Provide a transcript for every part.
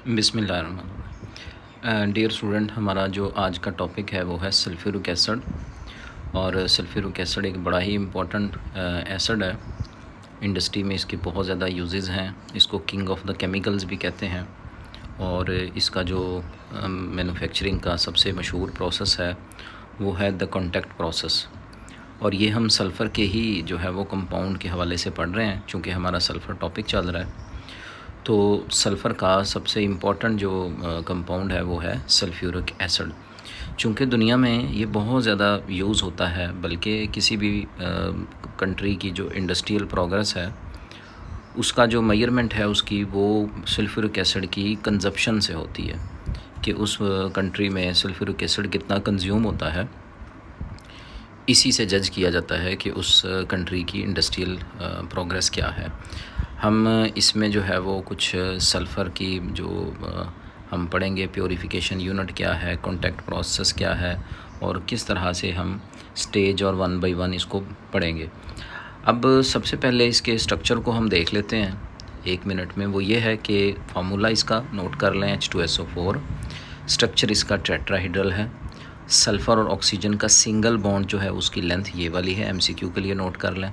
बिस्मिल्लाहिर्रहमानिर्रहीम। Dear student, हमारा जो आज का टॉपिक है वो है सल्फ्यूरिक एसिड। और सल्फ्यूरिक एसिड एक बड़ा ही इम्पोर्टेंट एसिड है। इंडस्ट्री में इसके बहुत ज़्यादा यूजेस हैं। इसको किंग ऑफ द केमिकल्स भी कहते हैं। और इसका जो मैन्युफैक्चरिंग का सबसे मशहूर प्रोसेस है वो है द कॉन्टैक्ट प्रोसेस। और ये हम सल्फ़र के ही जो है वो कंपाउंड के हवाले से पढ़ रहे हैं, चूँकि हमारा सल्फ़र टॉपिक चल रहा है। तो सल्फ़र का सबसे इम्पॉर्टेंट जो कंपाउंड है वो है सल्फ्यूरिक एसिड। चूँकि दुनिया में ये बहुत ज़्यादा यूज़ होता है, बल्कि किसी भी कंट्री की जो इंडस्ट्रियल प्रोग्रेस है उसका जो मेजरमेंट है उसकी वो सल्फ्यूरिक एसिड की कंजप्शन से होती है कि उस कंट्री में सल्फ्यूरिक एसिड कितना कंज्यूम होता है। इसी से जज किया जाता है कि उस कंट्री की इंडस्ट्रियल प्रोग्रेस क्या है। हम इसमें जो है वो कुछ सल्फ़र की जो हम पढ़ेंगे, प्योरीफिकेशन यूनिट क्या है, कॉन्टैक्ट प्रोसेस क्या है, और किस तरह से हम स्टेज और 1 बाय 1 इसको पढ़ेंगे। अब सबसे पहले इसके स्ट्रक्चर को हम देख लेते हैं 1 मिनट में। वो ये है कि फार्मूला इसका नोट कर लें, H2SO4। स्ट्रक्चर इसका टेट्राहेड्रल है। सल्फ़र और ऑक्सीजन का सिंगल बॉन्ड जो है उसकी लेंथ ये वाली है, MCQ के लिए नोट कर लें।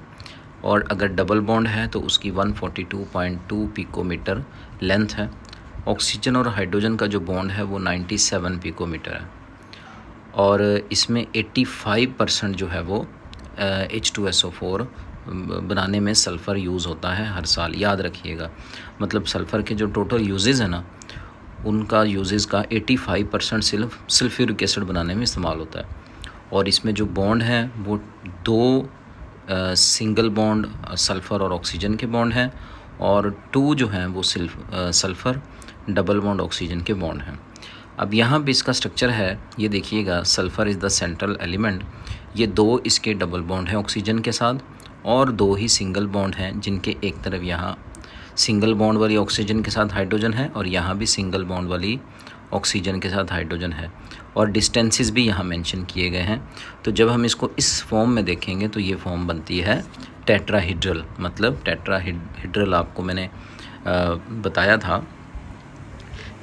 और अगर डबल बॉन्ड है तो उसकी 142.2 पिकोमीटर लेंथ है। ऑक्सीजन और हाइड्रोजन का जो बॉन्ड है वो 97 पिकोमीटर है। और इसमें 85% जो है वो H2SO4 बनाने में सल्फ़र यूज़ होता है हर साल, याद रखिएगा। मतलब सल्फ़र के जो टोटल यूजेस हैं ना, उनका यूजेस का 85% सिर्फ सल्फ्यूरिक एसिड बनाने में इस्तेमाल होता है। और इसमें जो बॉन्ड हैं वो 2 सिंगल बॉन्ड सल्फ़र और ऑक्सीजन के बॉन्ड हैं, और 2 जो हैं वो सल्फ़र डबल बॉन्ड ऑक्सीजन के बॉन्ड हैं। अब यहाँ पे इसका स्ट्रक्चर है, ये देखिएगा, sulphur is the central element. ये 2 इसके डबल बॉन्ड हैं ऑक्सीजन के साथ, और 2 ही सिंगल बॉन्ड हैं, जिनके एक तरफ यहाँ सिंगल बॉन्ड वाली ऑक्सीजन के साथ हाइड्रोजन है और यहाँ भी सिंगल बॉन्ड वाली ऑक्सीजन के साथ हाइड्रोजन है। और डिस्टेंसेस भी यहाँ मेंशन किए गए हैं। तो जब हम इसको इस फॉर्म में देखेंगे तो ये फॉर्म बनती है टेट्राहेड्रल। मतलब टेट्राहेड्रल आपको मैंने बताया था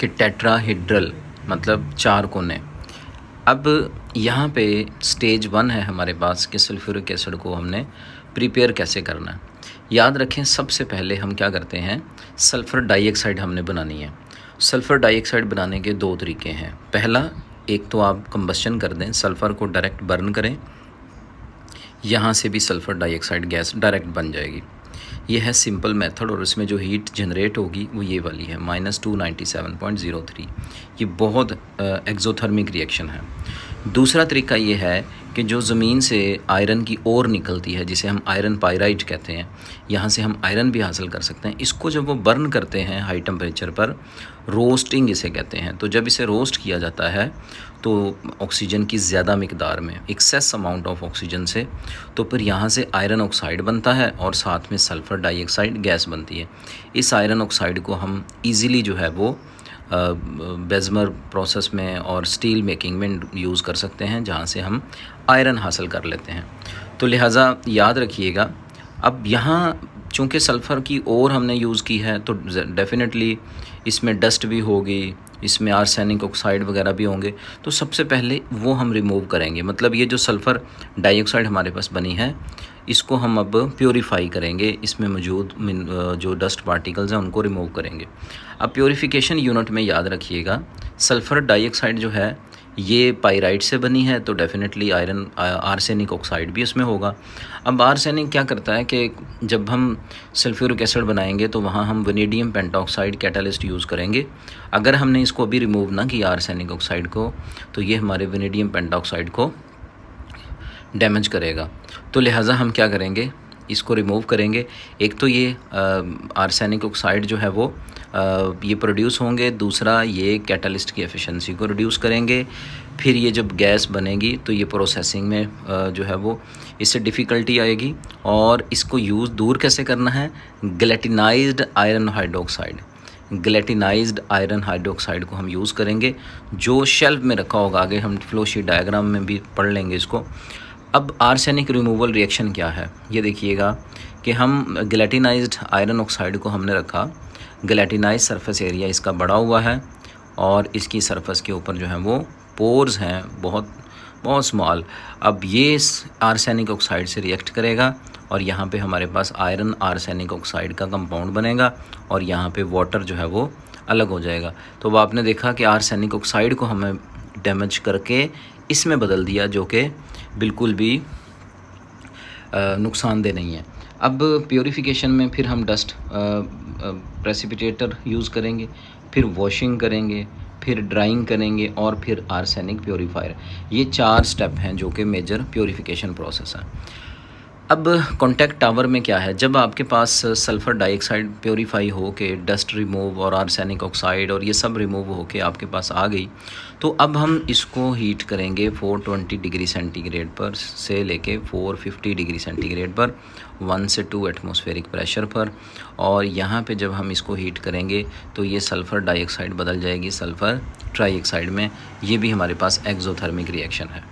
कि टेट्राहेड्रल मतलब 4 कोने। अब यहाँ पे स्टेज 1 है हमारे पास कि सल्फ्यूरिक एसिड को हमने प्रिपेयर कैसे करना है। याद रखें, सबसे पहले हम क्या करते हैं, सल्फ़र डाइऑक्साइड हमने बनानी है। सल्फ़र डाइऑक्साइड बनाने के 2 तरीके हैं। पहला, एक तो आप कंबस्शन कर दें, सल्फ़र को डायरेक्ट बर्न करें, यहाँ से भी सल्फ़र डाइऑक्साइड गैस डायरेक्ट बन जाएगी। ये है सिंपल मेथड, और इसमें जो हीट जनरेट होगी वो ये वाली है, -297.03। ये बहुत एक्ज़ोथर्मिक रिएक्शन है। दूसरा तरीका ये है कि जो ज़मीन से आयरन की ओर निकलती है, जिसे हम आयरन पायराइट कहते हैं, यहाँ से हम आयरन भी हासिल कर सकते हैं। इसको जब वो बर्न करते हैं हाई टेम्परेचर पर, रोस्टिंग इसे कहते हैं। तो जब इसे रोस्ट किया जाता है तो ऑक्सीजन की ज़्यादा मिकदार में, एक्सेस अमाउंट ऑफ ऑक्सीजन से, तो फिर यहाँ से आयरन ऑक्साइड बनता है और साथ में सल्फ़र डाइऑक्साइड गैस बनती है। इस आयरन ऑक्साइड को हम ईज़िली जो है वो बेज़मर प्रोसेस में और स्टील मेकिंग में यूज़ कर सकते हैं, जहाँ से हम आयरन हासिल कर लेते हैं। तो लिहाजा याद रखिएगा। अब यहाँ चूँकि सल्फ़र की ओर हमने यूज़ की है तो डेफ़िनेटली इसमें डस्ट भी होगी, इसमें आर्सेनिक ऑक्साइड वगैरह भी होंगे। तो सबसे पहले वो हम रिमूव करेंगे। मतलब ये जो सल्फ़र डाइऑक्साइड हमारे पास बनी है, इसको हम अब प्योरीफाई करेंगे, इसमें मौजूद जो डस्ट पार्टिकल्स हैं उनको रिमूव करेंगे। अब प्योरीफिकेशन यूनिट में याद रखिएगा, सल्फ़र डाइऑक्साइड जो है ये पाइराइट से बनी है, तो डेफ़िनेटली आर्सेनिक ऑक्साइड भी इसमें होगा। अब आर्सेनिक क्या करता है कि जब हम सल्फ्यूरिक एसिड बनाएंगे तो वहाँ हम वैनेडियम पेंटॉक्साइड कैटालिस्ट यूज़ करेंगे। अगर हमने इसको अभी रिमूव ना किया आर्सेनिक ऑक्साइड को, तो ये हमारे वैनेडियम पेंटॉक्साइड को डैमेज करेगा। तो लिहाजा हम क्या करेंगे, इसको रिमूव करेंगे। एक तो ये आर्सेनिक ऑक्साइड जो है वो ये प्रोड्यूस होंगे, दूसरा ये कैटलिस्ट की एफिशिएंसी को रिड्यूस करेंगे। फिर ये जब गैस बनेगी तो ये प्रोसेसिंग में जो है वो इससे डिफ़िकल्टी आएगी। और इसको यूज़ दूर कैसे करना है, ग्लेटिनाइज्ड आयरन हाइड्रोक्साइड, ग्लेटिनाइज्ड आयरन हाइड्रोक्साइड को हम यूज़ करेंगे, जो शेल्फ में रखा होगा। आगे हम फ्लो शीट डायग्राम में भी पढ़ लेंगे इसको। अब आर्सेनिक रिमूवल रिएक्शन क्या है, ये देखिएगा कि हम ग्लेटिनाइज्ड आयरन ऑक्साइड को हमने रखा ग्लैटिनाइज सरफेस एरिया इसका बढ़ा हुआ है और इसकी सरफेस के ऊपर जो है वो पोर्स हैं बहुत बहुत स्मॉल। अब ये आर्सेनिक ऑक्साइड से रिएक्ट करेगा और यहाँ पे हमारे पास आयरन आर्सेनिक ऑक्साइड का कंपाउंड बनेगा और यहाँ पे वाटर जो है वो अलग हो जाएगा। तो अब आपने देखा कि आर्सेनिक ऑक्साइड को हमें डैमेज करके इसमें बदल दिया, जो कि बिल्कुल भी नुकसानदेह नहीं है। अब प्योरीफिकेशन में फिर हम डस्ट प्रेसिपिटेटर यूज़ करेंगे, फिर वॉशिंग करेंगे, फिर ड्राइंग करेंगे और फिर आर्सेनिक प्योरीफायर। ये 4 स्टेप हैं जो कि मेजर प्योरीफिकेशन प्रोसेस है। अब कॉन्टैक्ट टावर में क्या है, जब आपके पास सल्फ़र डाइऑक्साइड प्योरीफाई हो के डस्ट रिमूव और आर्सेनिक ऑक्साइड और ये सब रिमूव हो के आपके पास आ गई, तो अब हम इसको हीट करेंगे 420 डिग्री सेंटीग्रेड पर से लेके 450 डिग्री सेंटीग्रेड पर 1 से 2 एटमॉस्फेरिक प्रेशर पर। और यहाँ पे जब हम इसको हीट करेंगे तो ये सल्फ़र डाइऑक्साइड बदल जाएगी सल्फ़र ट्राइऑक्साइड में। ये भी हमारे पास एक्सोथर्मिक रिएक्शन है।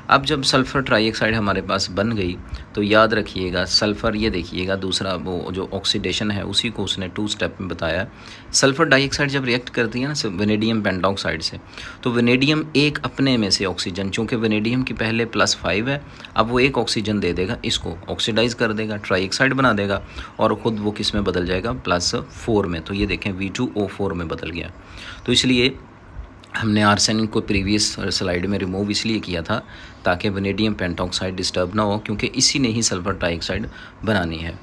अब जब सल्फ़र ट्राइऑक्साइड हमारे पास बन गई तो याद रखिएगा सल्फ़र, ये देखिएगा दूसरा वो जो ऑक्सीडेशन है उसी को उसने 2 स्टेप में बताया। सल्फ़र डाइऑक्साइड जब रिएक्ट करती है ना वेनेडियम पेंटॉक्साइड से, तो वेनेडियम एक अपने में से ऑक्सीजन, चूँकि वेनेडियम की पहले +5 है, अब वो एक ऑक्सीजन दे देगा, इसको ऑक्सीडाइज़ कर देगा, ट्राइऑक्साइड बना देगा और ख़ुद वो किस में बदल जाएगा +4 में। तो ये देखें V2O4 में बदल गया। तो इसलिए हमने आर्सेनिक को प्रीवियस स्लाइड में रिमूव इसलिए किया था ताकि वेनेडियम पेंटॉक्साइड डिस्टर्ब ना हो, क्योंकि इसी ने ही सल्फ़र ट्राइऑक्साइड बनानी है।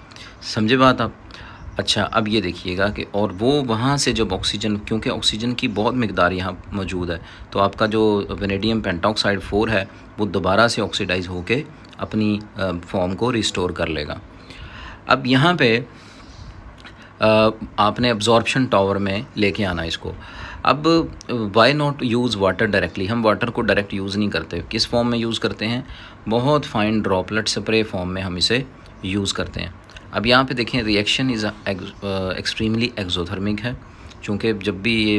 समझे बात आप? अच्छा, अब ये देखिएगा कि और वो वहाँ से जब ऑक्सीजन, क्योंकि ऑक्सीजन की बहुत मिकदार यहाँ मौजूद है, तो आपका जो वेनेडियम पेंटॉक्साइड 4 है वो दोबारा से ऑक्सीडाइज़ होके अपनी फॉर्म को रिस्टोर कर लेगा। अब यहाँ पे आपने एब्जॉर्प्शन टावर में लेके आना इसको। अब why not use water directly, हम वाटर को डायरेक्ट यूज़ नहीं करते। किस फॉर्म में यूज़ करते हैं? बहुत फाइन ड्रॉपलेट स्प्रे फॉर्म में हम इसे यूज़ करते हैं। अब यहाँ पे देखें रिएक्शन इज़ एक्सट्रीमली एक्सोथर्मिक है, चूँकि जब भी ये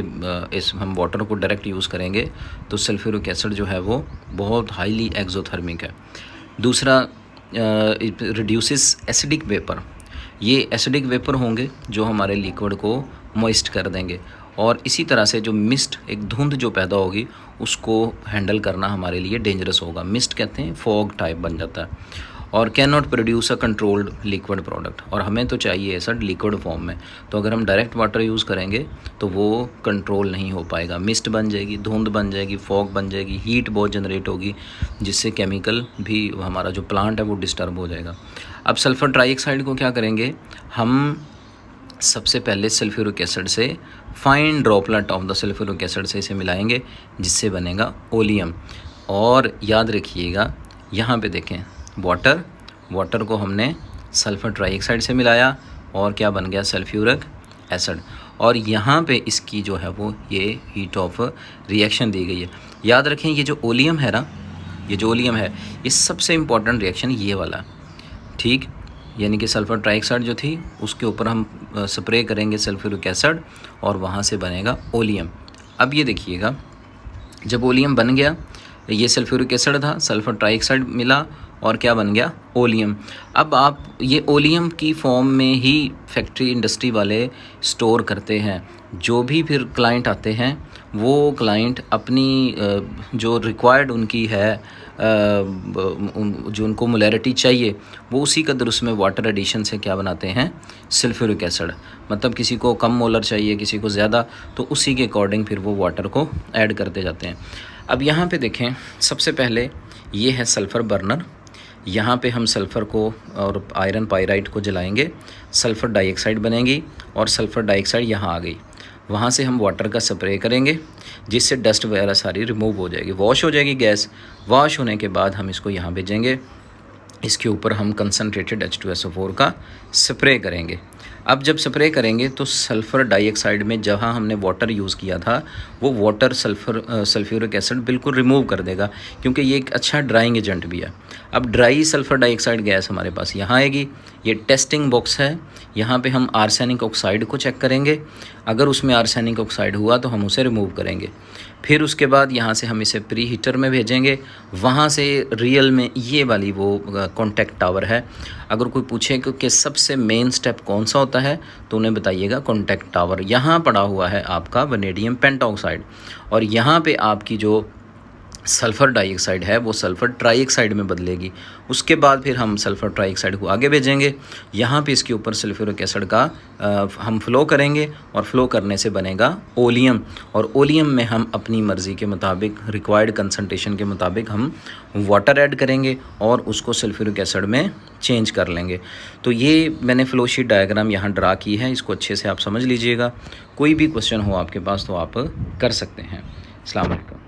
इस हम वाटर को डायरेक्ट यूज़ करेंगे तो सल्फ्यूरिक एसिड जो है वो बहुत हाईली एक्सोथर्मिक है। दूसरा रिड्यूसेस एसिडिक वेपर, ये एसिडिक वेपर होंगे जो हमारे लिक्विड को मॉइस्ट कर देंगे और इसी तरह से जो मिस्ट, एक धुंध जो पैदा होगी उसको हैंडल करना हमारे लिए डेंजरस होगा। मिस्ट कहते हैं फॉग टाइप बन जाता है और can not produce a controlled liquid product, और हमें तो चाहिए ऐसा लिक्विड फॉर्म में। तो अगर हम डायरेक्ट वाटर यूज़ करेंगे तो वो कंट्रोल नहीं हो पाएगा, मिस्ट बन जाएगी, धुंध बन जाएगी, फॉग बन जाएगी, हीट बहुत जनरेट होगी, जिससे केमिकल भी हमारा जो प्लांट है वो डिस्टर्ब हो जाएगा। अब सल्फ़र ट्राइऑक्साइड को क्या करेंगे हम, सबसे पहले सल्फ्यूरिक एसिड से fine droplet of the sulphuric acid से इसे मिलाएंगे, जिससे बनेगा ओलियम। और याद रखिएगा यहाँ पे देखें वाटर को हमने सल्फ़र ट्राइऑक्साइड से मिलाया और क्या बन गया सल्फ्यूरिक एसिड, और यहाँ पे इसकी जो है वो ये हीट ऑफ रिएक्शन दी गई है। याद रखें ये जो ओलियम है ना, ये जो ओलियम है ये सबसे इम्पॉर्टेंट रिएक्शन ये वाला, ठीक, यानी कि सल्फ़र ट्राइऑक्साइड जो थी उसके ऊपर हम स्प्रे करेंगे सल्फ्यूरिक एसिड और वहाँ से बनेगा ओलियम। अब ये देखिएगा जब ओलियम बन गया, ये सल्फ्यूरिक एसिड था, सल्फ़र ट्राइऑक्साइड मिला और क्या बन गया ओलियम। अब आप ये ओलियम की फॉर्म में ही फैक्ट्री इंडस्ट्री वाले स्टोर करते हैं। जो भी फिर क्लाइंट आते हैं वो क्लाइंट अपनी जो रिक्वायर्ड उनकी है, जो उनको मोलैरिटी चाहिए, वो उसी कदर उसमें वाटर एडिशन से क्या बनाते हैं सल्फ्यूरिक एसिड। मतलब किसी को कम मोलर चाहिए, किसी को ज़्यादा, तो उसी के अकॉर्डिंग फिर वो वाटर को ऐड करते जाते हैं। अब यहाँ पे देखें सबसे पहले ये है सल्फ़र बर्नर, यहाँ पे हम सल्फ़र को और आयरन पाइराइट को जलाएंगे, सल्फ़र डाइऑक्साइड बनेगी और सल्फ़र डाइऑक्साइड यहाँ आ गई। वहाँ से हम वाटर का स्प्रे करेंगे जिससे डस्ट वगैरह सारी रिमूव हो जाएगी, वॉश हो जाएगी गैस। वॉश होने के बाद हम इसको यहाँ भेजेंगे, इसके ऊपर हम कंसनट्रेटेड H2SO4 का स्प्रे करेंगे। अब जब स्प्रे करेंगे तो सल्फ़र डाइऑक्साइड में जहाँ हमने वाटर यूज़ किया था वो वाटर सल्फ्यूरिक एसिड बिल्कुल रिमूव कर देगा, क्योंकि ये एक अच्छा ड्राइंग एजेंट भी है। अब ड्राई सल्फ़र डाइऑक्साइड गैस हमारे पास यहाँ आएगी, ये टेस्टिंग बॉक्स है, यहाँ पे हम आर्सेनिक ऑक्साइड को चेक करेंगे। अगर उसमें आर्सेनिक ऑक्साइड हुआ तो हम उसे रिमूव करेंगे। फिर उसके बाद यहाँ से हम इसे प्री हीटर में भेजेंगे, वहाँ से रियल में ये वाली वो कॉन्टैक्ट टावर है। अगर कोई पूछे कि सबसे मेन स्टेप कौन सा होता है तो उन्हें बताइएगा कॉन्टैक्ट टावर। यहाँ पड़ा हुआ है आपका वनेडियम पेंटॉक्साइड और यहाँ पे आपकी जो सल्फ़र डाइऑक्साइड है वो सल्फ़र ट्राइऑक्साइड में बदलेगी। उसके बाद फिर हम सल्फ़र ट्राइऑक्साइड को आगे भेजेंगे, यहाँ पे इसके ऊपर सल्फ्यूरिक एसिड का हम फ़्लो करेंगे और फ़्लो करने से बनेगा ओलियम, और ओलियम में हम अपनी मर्ज़ी के मुताबिक रिक्वायर्ड कंसंट्रेशन के मुताबिक हम वाटर ऐड करेंगे और उसको सल्फ्यूरिक एसिड में चेंज कर लेंगे। तो ये मैंने फ़्लो शीट डायग्राम यहाँ ड्रा की है, इसको अच्छे से आप समझ लीजिएगा। कोई भी क्वेश्चन हो आपके पास तो आप कर सकते हैं। अस्सलाम वालेकुम।